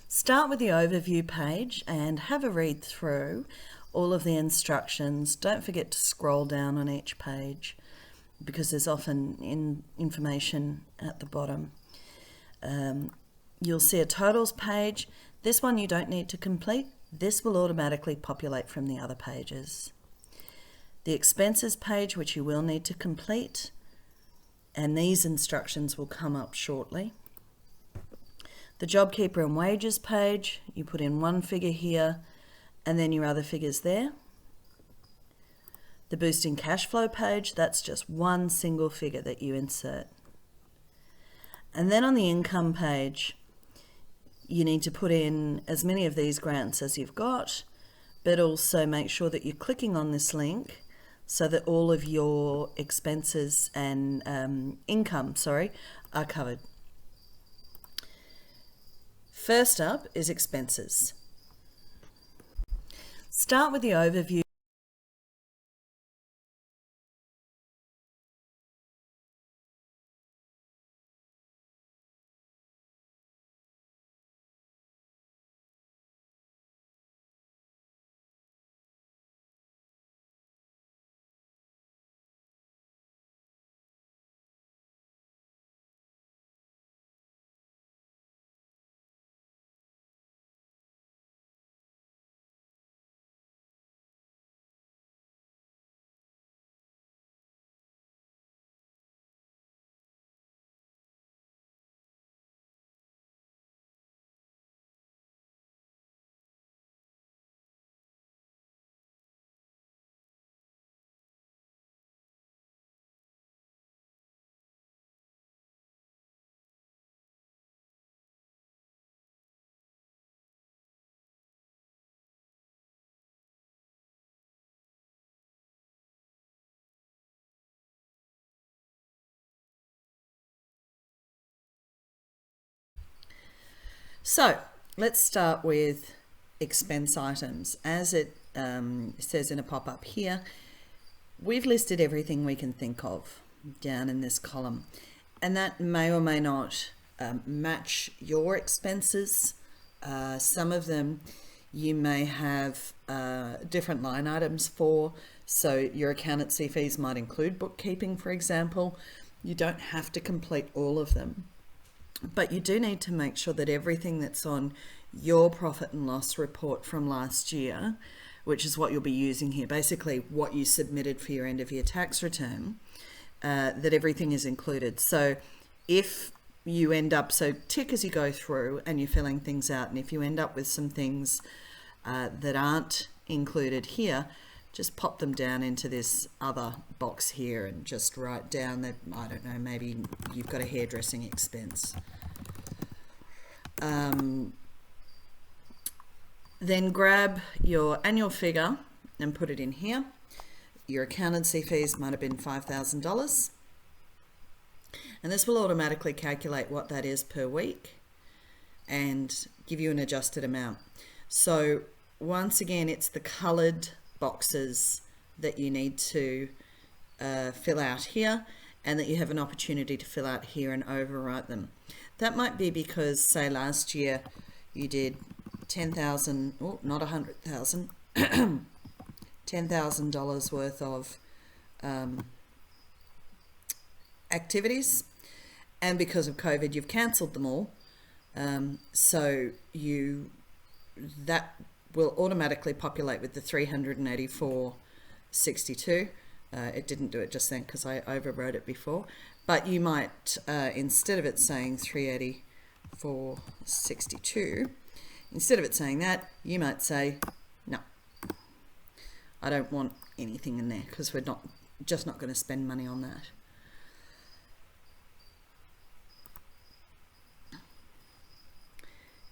Start with the overview page and have a read through all of the instructions. Don't forget to scroll down on each page because there's often information at the bottom. You'll see a totals page. This one you don't need to complete. This will automatically populate from the other pages. The expenses page, which you will need to complete, and these instructions will come up shortly. The JobKeeper and wages page, you put in one figure here and then your other figures there. The boosting cash flow page, that's just one single figure that you insert. And then on the income page, you need to put in as many of these grants as you've got, but also make sure that you're clicking on this link so that all of your expenses and income are covered. First up is expenses. Start with the overview. So let's start with expense items. As it says in a pop-up here, we've listed everything we can think of down in this column, and that may or may not match your expenses. Some of them you may have different line items for, so your accountancy fees might include bookkeeping, for example. You don't have to complete all of them, but you do need to make sure that everything that's on your profit and loss report from last year, which is what you'll be using here, basically what you submitted for your end of year tax return, that everything is included. So if you end up, so tick as you go through and you're filling things out, and if you end up with some things that aren't included here, just pop them down into this other box here and just write down that, I don't know, maybe you've got a hairdressing expense. Then grab your annual figure and put it in here. Your accountancy fees might have been $5,000. And this will automatically calculate what that is per week and give you an adjusted amount. So once again, it's the coloured boxes that you need to fill out here, and that you have an opportunity to fill out here and overwrite them. That might be because, say, last year you did 10,000, oh, not 100,000, $10,000 worth of activities, and because of COVID you've cancelled them all, so that will automatically populate with the 384.62. It didn't do it just then because I overwrote it before, but you might instead of it saying 384.62, instead of it saying that, you might say, no, I don't want anything in there because we're not going to spend money on that.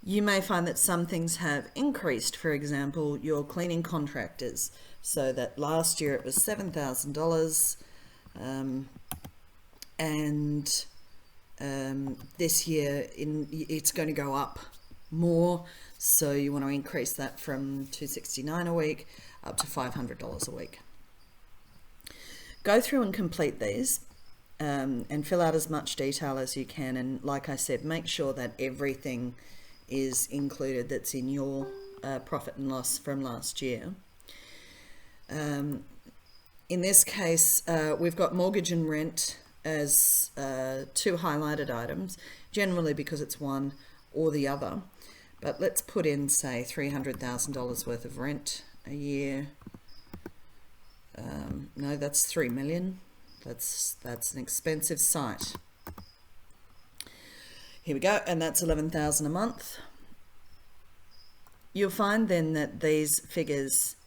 You may find that some things have increased. For example, your cleaning contractors. So that last year it was $7,000, and this year it's going to go up more. So you want to increase that from $269 a week up to $500 a week. Go through and complete these and fill out as much detail as you can. And like I said, make sure that everything is included that's in your profit and loss from last year. In this case, we've got mortgage and rent as two highlighted items, generally because it's one or the other. But let's put in, say, $300,000 worth of rent a year. No, that's $3 million. That's an expensive site. Here we go, and that's $11,000 a month. You'll find then that these figures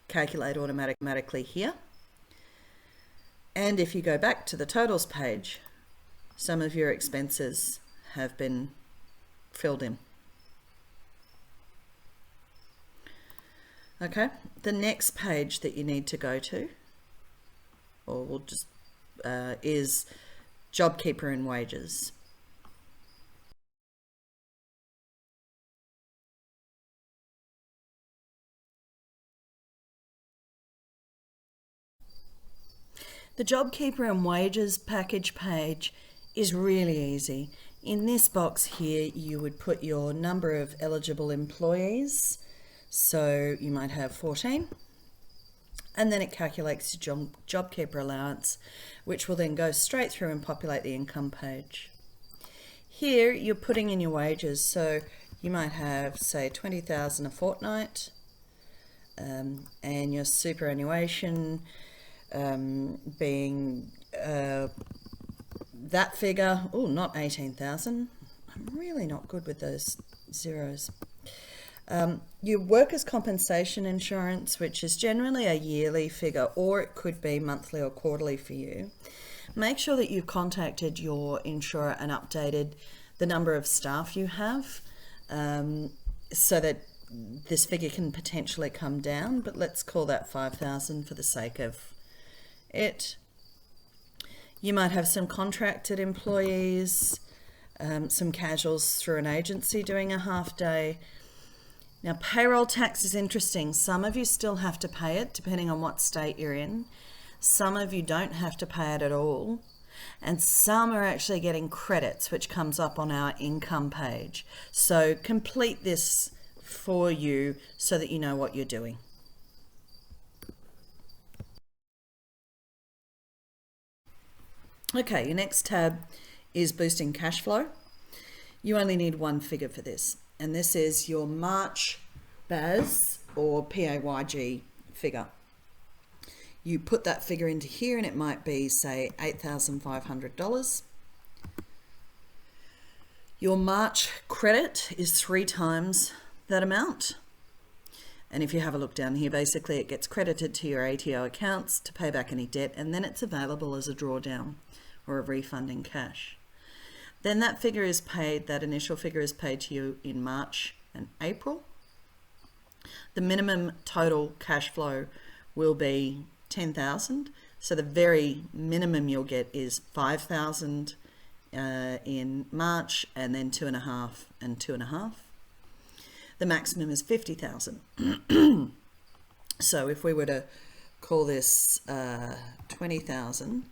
calculate automatically here. And if you go back to the totals page, some of your expenses have been filled in. Okay, the next page that you need to go to, or we'll just is JobKeeper and wages. The JobKeeper and wages package page is really easy. In this box here, you would put your number of eligible employees. So you might have 14, and then it calculates your JobKeeper allowance, which will then go straight through and populate the income page. Here you're putting in your wages, so you might have, say, 20,000 a fortnight, and your superannuation being that figure. Oh, not 18,000. I'm really not good with those zeros. Your workers' compensation insurance, which is generally a yearly figure, or it could be monthly or quarterly for you. Make sure that you've contacted your insurer and updated the number of staff you have, so that this figure can potentially come down, but let's call that 5,000 for the sake of it. You might have some contracted employees, some casuals through an agency doing a half day. Now, payroll tax is interesting. Some of you still have to pay it, depending on what state you're in. Some of you don't have to pay it at all. And some are actually getting credits, which comes up on our income page. So complete this for you so that you know what you're doing. Okay, your next tab is boosting cash flow. You only need one figure for this, and this is your March BAS or PAYG figure. You put that figure into here and it might be, say, $8,500. Your March credit is 3 times that amount. And if you have a look down here, basically it gets credited to your ATO accounts to pay back any debt, and then it's available as a drawdown or a refund in cash. Then that figure is paid, that initial figure is paid to you in March and April. The minimum total cash flow will be 10,000. So the very minimum you'll get is 5,000 in March, and then 2.5 and 2.5. The maximum is 50,000. So if we were to call this 20,000,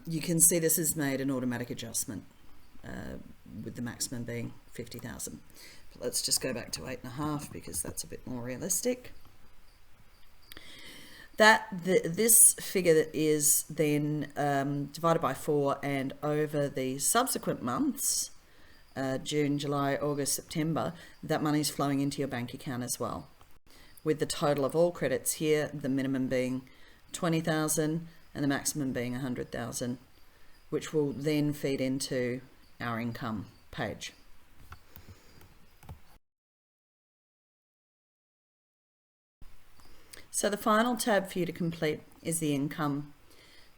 you can see this has made an automatic adjustment with the maximum being 50,000. Let's just go back to 8.5 because that's a bit more realistic. This figure is then divided by 4, and over the subsequent months, June, July, August, September, that money's flowing into your bank account as well, with the total of all credits here, the minimum being 20,000 and the maximum being 100,000, which will then feed into our income page. So the final tab for you to complete is the income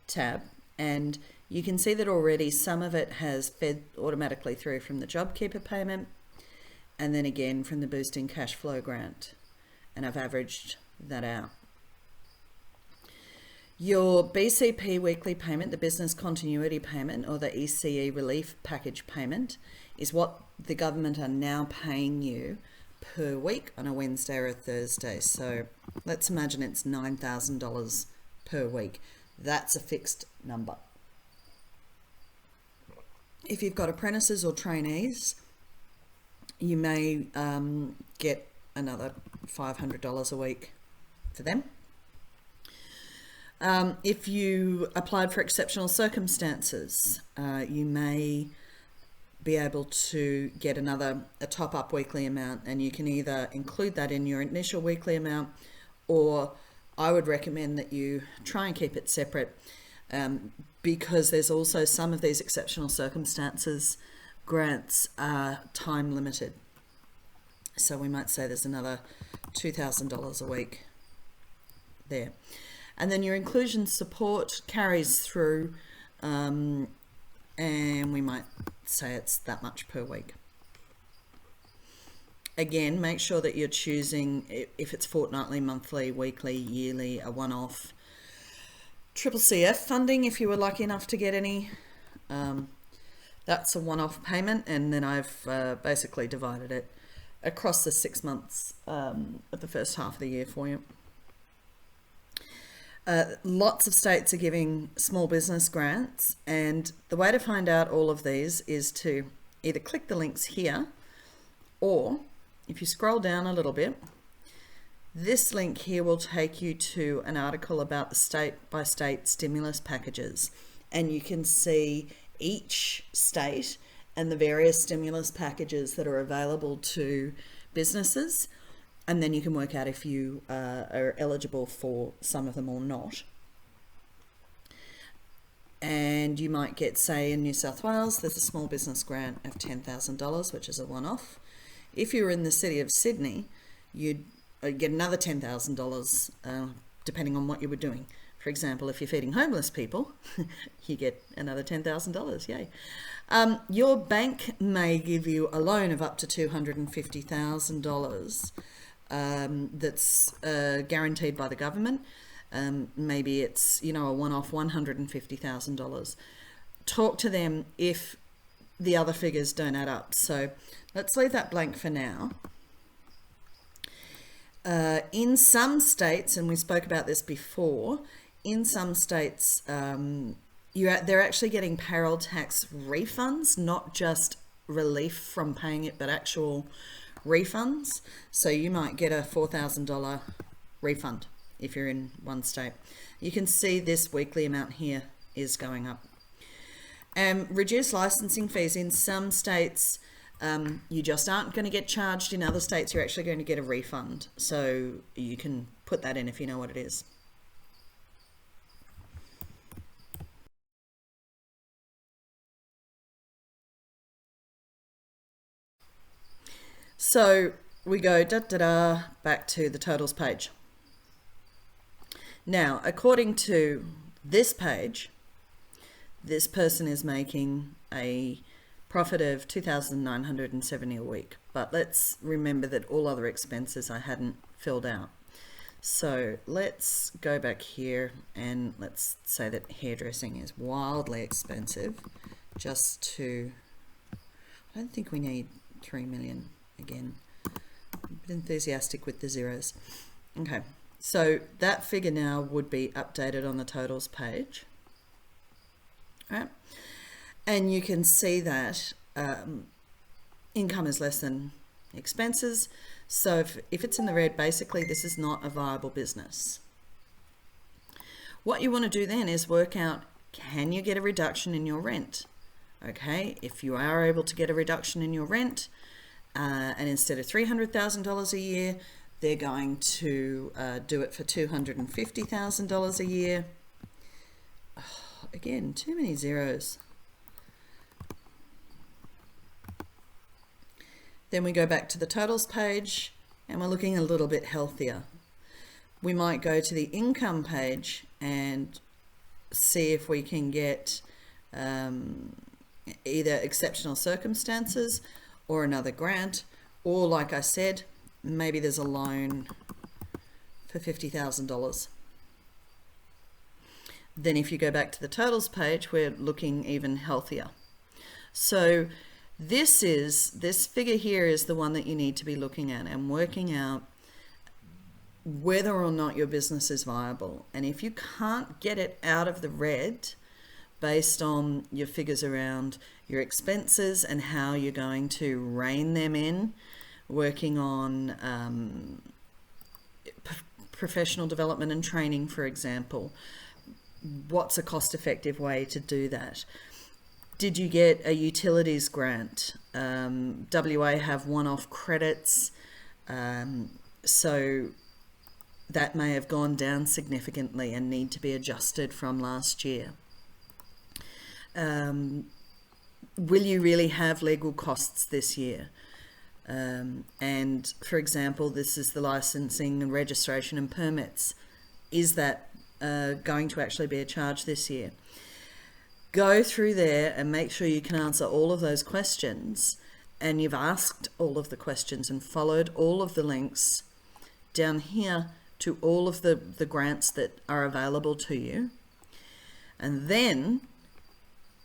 tab, and you can see that already some of it has fed automatically through from the JobKeeper payment, and then again from the Boosting Cash Flow grant, and I've averaged that out. Your BCP weekly payment, the business continuity payment, or the ACA relief package payment, is what the government are now paying you per week on a Wednesday or a Thursday. So let's imagine it's $9,000 per week. That's a fixed number. If you've got apprentices or trainees, you may get another $500 a week for them. If you applied for exceptional circumstances, you may be able to get a top-up weekly amount, and you can either include that in your initial weekly amount, or I would recommend that you try and keep it separate, because there's also some of these exceptional circumstances grants are time limited. So we might say there's another $2,000 a week there. And then your inclusion support carries through, and we might say it's that much per week. Again, make sure that you're choosing, if it's fortnightly, monthly, weekly, yearly, a one-off. CCCF funding, if you were lucky enough to get any, that's a one-off payment, and then I've basically divided it across the 6 months of the first half of the year for you. Lots of states are giving small business grants, and the way to find out all of these is to either click the links here, or if you scroll down a little bit, this link here will take you to an article about the state-by-state stimulus packages, and you can see each state and the various stimulus packages that are available to businesses. And then you can work out if you are eligible for some of them or not. And you might get, say, in New South Wales, there's a small business grant of $10,000, which is a one-off. If you're in the city of Sydney, you'd get another $10,000, depending on what you were doing. For example, if you're feeding homeless people, you get another $10,000, yay. Your bank may give you a loan of up to $250,000. That's guaranteed by the government. Maybe it's, a one-off $150,000. Talk to them if the other figures don't add up. So let's leave that blank for now. In some states, and we spoke about this before, in some states, they're actually getting payroll tax refunds, not just relief from paying it, but actual refunds. So you might get a $4,000 refund if you're in one state. You can see this weekly amount here is going up. Reduced licensing fees in some states, you just aren't going to get charged. In other states, you're actually going to get a refund. So you can put that in if you know what it is. So we go back to the totals page. Now, according to this page, this person is making a profit of $2,970 a week. But let's remember that all other expenses I hadn't filled out. So let's go back here and let's say that hairdressing is wildly expensive. I don't think we need 3 million. Again, a bit enthusiastic with the zeros. Okay, so that figure now would be updated on the totals page. All right, and you can see that income is less than expenses. So if it's in the red, basically this is not a viable business. What you want to do then is work out, can you get a reduction in your rent? Okay, if you are able to get a reduction in your rent, and instead of $300,000 a year, they're going to do it for $250,000 a year. Oh, again, too many zeros. Then we go back to the totals page and we're looking a little bit healthier. We might go to the income page and see if we can get either exceptional circumstances or another grant, or like I said, maybe there's a loan for $50,000. Then if you go back to the totals page, we're looking even healthier. So this figure here is the one that you need to be looking at and working out whether or not your business is viable. And if you can't get it out of the red based on your figures around your expenses and how you're going to rein them in, working on professional development and training, for example. What's a cost-effective way to do that? Did you get a utilities grant? WA have one-off credits, so that may have gone down significantly and need to be adjusted from last year. Will you really have legal costs this year? And for example, this is the licensing and registration and permits. Is that going to actually be a charge this year? Go through there and make sure you can answer all of those questions, and you've asked all of the questions and followed all of the links down here to all of the grants that are available to you. And then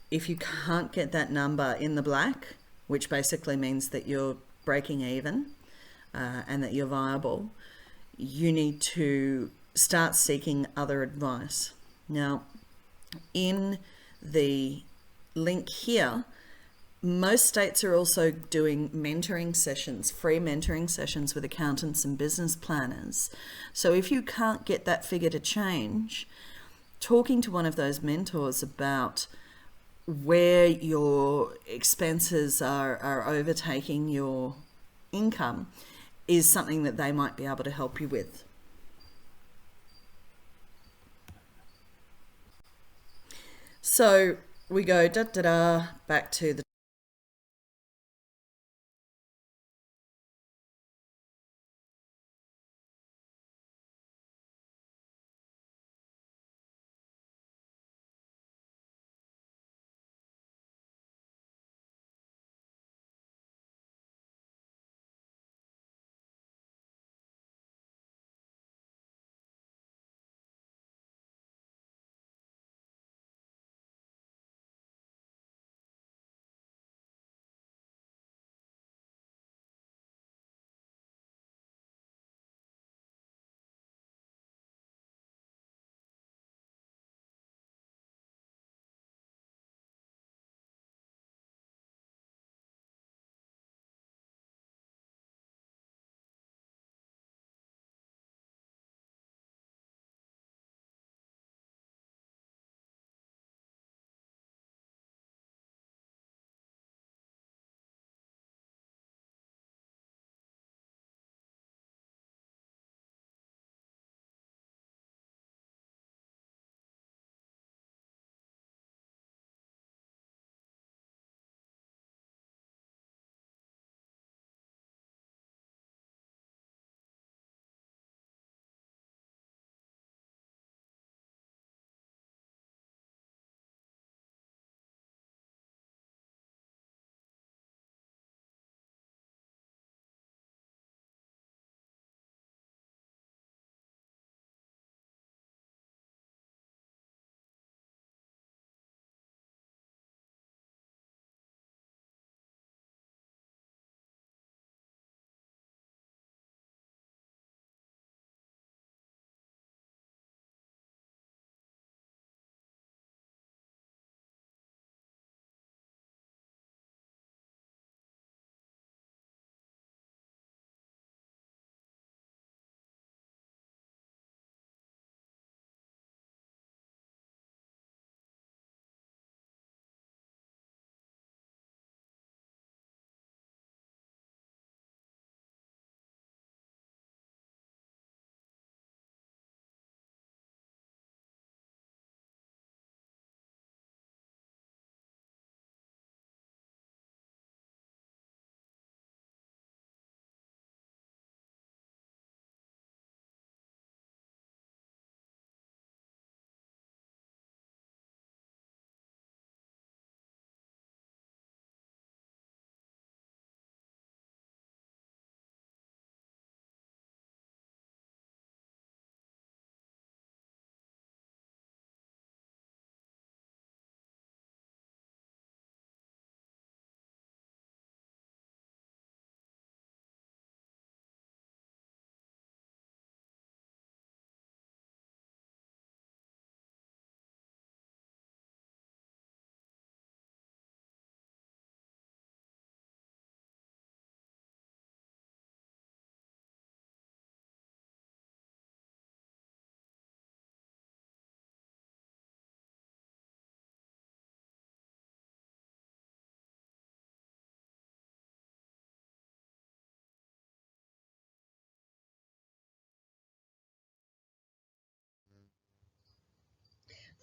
if you can't get that number in the black, which basically means that you're breaking even and that you're viable, you need to start seeking other advice. Now, in the link here, most states are also doing mentoring sessions, free mentoring sessions with accountants and business planners. So if you can't get that figure to change, talking to one of those mentors about where your expenses are overtaking your income is something that they might be able to help you with. So we go back to the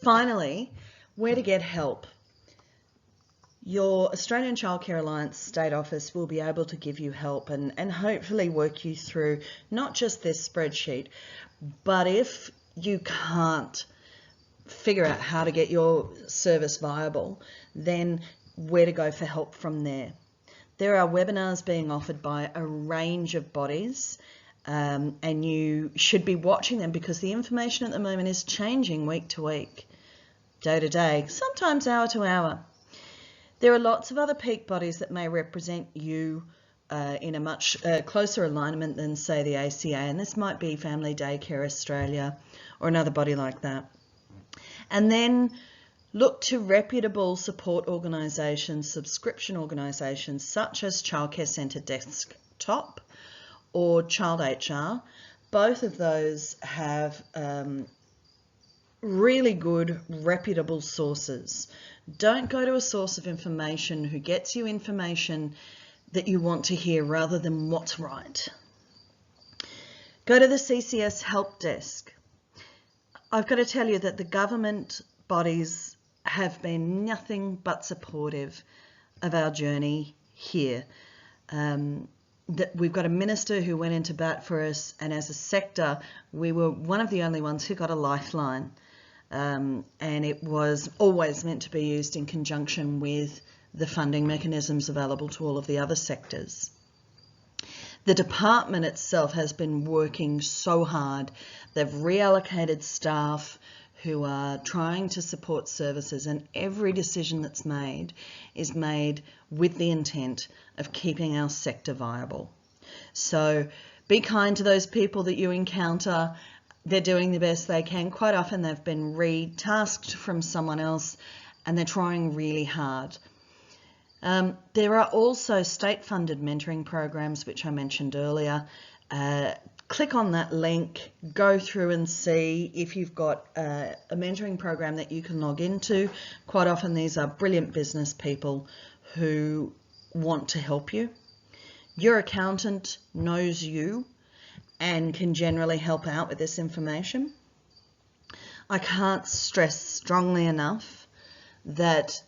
Finally, where to get help. Your Australian Childcare Alliance State Office will be able to give you help and hopefully work you through not just this spreadsheet, but if you can't figure out how to get your service viable, then where to go for help from there. There are webinars being offered by a range of bodies, and you should be watching them because the information at the moment is changing week to week, day to day, sometimes hour to hour. There are lots of other peak bodies that may represent you in a much closer alignment than, say, the ACA, and this might be Family Daycare Australia or another body like that. And then look to reputable support organisations, subscription organisations such as Childcare Centre Desktop or Child HR. Both of those have really good, reputable sources. Don't go to a source of information who gets you information that you want to hear rather than what's right. Go to the CCS help desk. I've got to tell you that the government bodies have been nothing but supportive of our journey here. That we've got a minister who went into bat for us, and as a sector, we were one of the only ones who got a lifeline. And it was always meant to be used in conjunction with the funding mechanisms available to all of the other sectors. The department itself has been working so hard. They've reallocated staff who are trying to support services, and every decision that's made is made with the intent of keeping our sector viable. So be kind to those people that you encounter. They're doing the best they can. Quite often they've been re-tasked from someone else and they're trying really hard. There are also state-funded mentoring programs, which I mentioned earlier. Click on that link, go through and see if you've got a mentoring program that you can log into. Quite often these are brilliant business people who want to help you. Your accountant knows you and can generally help out with this information. I can't stress strongly enough that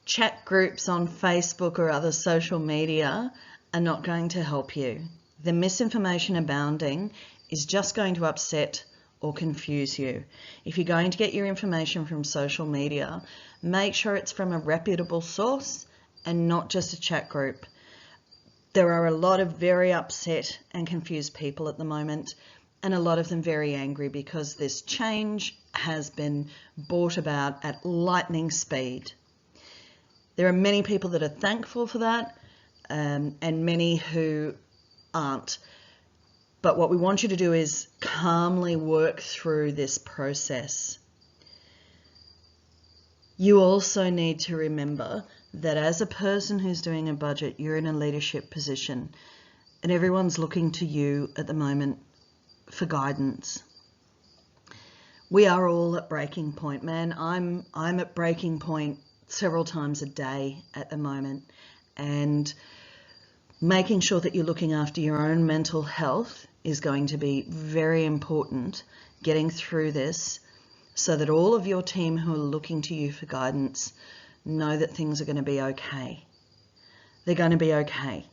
chat groups on Facebook or other social media are not going to help you. The misinformation abounding is just going to upset or confuse you. If you're going to get your information from social media, make sure it's from a reputable source and not just a chat group. There are a lot of very upset and confused people at the moment, and a lot of them very angry because this change has been brought about at lightning speed. There are many people that are thankful for that, and many who aren't. But what we want you to do is calmly work through this process. You also need to remember that as a person who's doing a budget, you're in a leadership position and everyone's looking to you at the moment for guidance. We are all at breaking point, man. I'm at breaking point several times a day at the moment, and making sure that you're looking after your own mental health is going to be very important, getting through this so that all of your team who are looking to you for guidance know that things are going to be okay. They're going to be okay.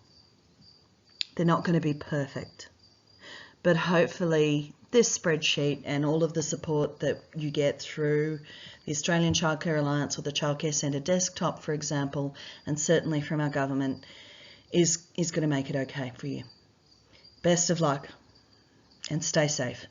They're not going to be perfect. But hopefully this spreadsheet and all of the support that you get through the Australian Childcare Alliance or the Childcare Centre Desktop, for example, and certainly from our government, is going to make it okay for you. Best of luck and stay safe.